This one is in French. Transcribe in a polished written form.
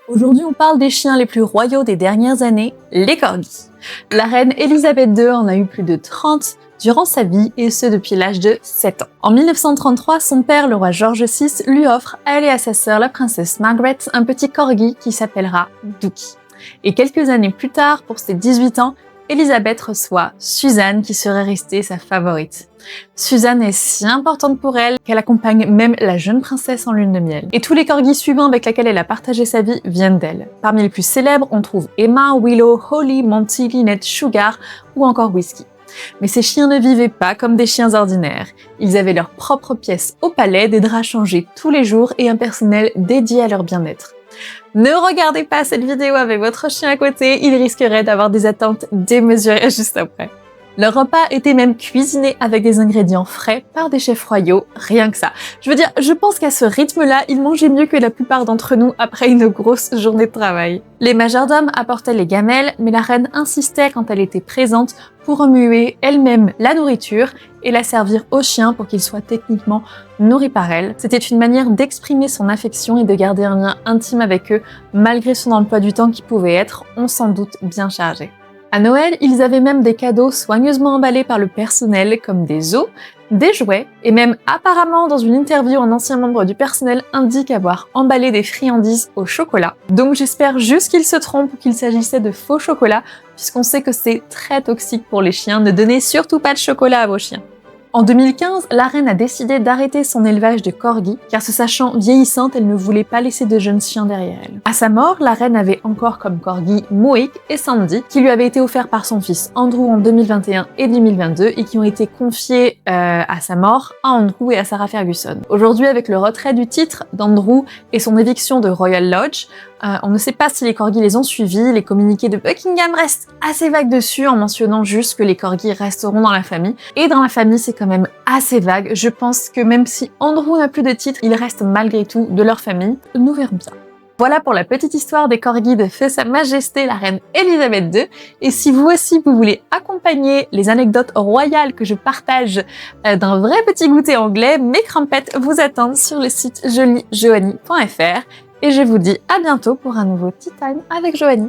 Aujourd'hui, on parle des chiens les plus royaux des dernières années, les corgis. La reine Elisabeth II en a eu plus de 30 durant sa vie, et ce depuis l'âge de 7 ans. En 1933, son père, le roi George VI, lui offre à elle et à sa sœur, la princesse Margaret, un petit corgi qui s'appellera Dookie. Et quelques années plus tard, pour ses 18 ans, Elisabeth reçoit Suzanne qui serait restée sa favorite. Suzanne est si importante pour elle qu'elle accompagne même la jeune princesse en lune de miel. Et tous les corgis suivants avec lesquels elle a partagé sa vie viennent d'elle. Parmi les plus célèbres, on trouve Emma, Willow, Holly, Monty, Lynette, Sugar ou encore Whiskey. Mais ces chiens ne vivaient pas comme des chiens ordinaires. Ils avaient leur propre pièce au palais, des draps changés tous les jours et un personnel dédié à leur bien-être. Ne regardez pas cette vidéo avec votre chien à côté, il risquerait d'avoir des attentes démesurées juste après. Leur repas était même cuisiné avec des ingrédients frais par des chefs royaux, rien que ça. Je veux dire, je pense qu'à ce rythme-là, ils mangeaient mieux que la plupart d'entre nous après une grosse journée de travail. Les majordomes apportaient les gamelles, mais la reine insistait quand elle était présente pour remuer elle-même la nourriture et la servir aux chiens pour qu'ils soient techniquement nourris par elle. C'était une manière d'exprimer son affection et de garder un lien intime avec eux, malgré son emploi du temps qui pouvait être, on s'en doute, bien chargé. À Noël, ils avaient même des cadeaux soigneusement emballés par le personnel, comme des os, des jouets, et même apparemment dans une interview, un ancien membre du personnel indique avoir emballé des friandises au chocolat. Donc j'espère juste qu'il se trompe ou qu'il s'agissait de faux chocolat, puisqu'on sait que c'est très toxique pour les chiens. Ne donnez surtout pas de chocolat à vos chiens. En 2015, la reine a décidé d'arrêter son élevage de corgis, car se sachant vieillissante, elle ne voulait pas laisser de jeunes chiens derrière elle. À sa mort, la reine avait encore comme corgis Moïk et Sandy, qui lui avaient été offerts par son fils Andrew en 2021 et 2022, et qui ont été confiés à sa mort à Andrew et à Sarah Ferguson. Aujourd'hui, avec le retrait du titre d'Andrew et son éviction de Royal Lodge, on ne sait pas si les corgis les ont suivis, les communiqués de Buckingham restent assez vagues dessus en mentionnant juste que les corgis resteront dans la famille. Et dans la famille, c'est quand même assez vague. Je pense que même si Andrew n'a plus de titre, il reste malgré tout de leur famille. Nous verrons bien. Voilà pour la petite histoire des corgis de feu Sa Majesté la Reine Elisabeth II. Et si vous aussi vous voulez accompagner les anecdotes royales que je partage d'un vrai petit goûter anglais, mes crampettes vous attendent sur le site joliejoanie.fr. Et je vous dis à bientôt pour un nouveau Tea Time avec Joanie.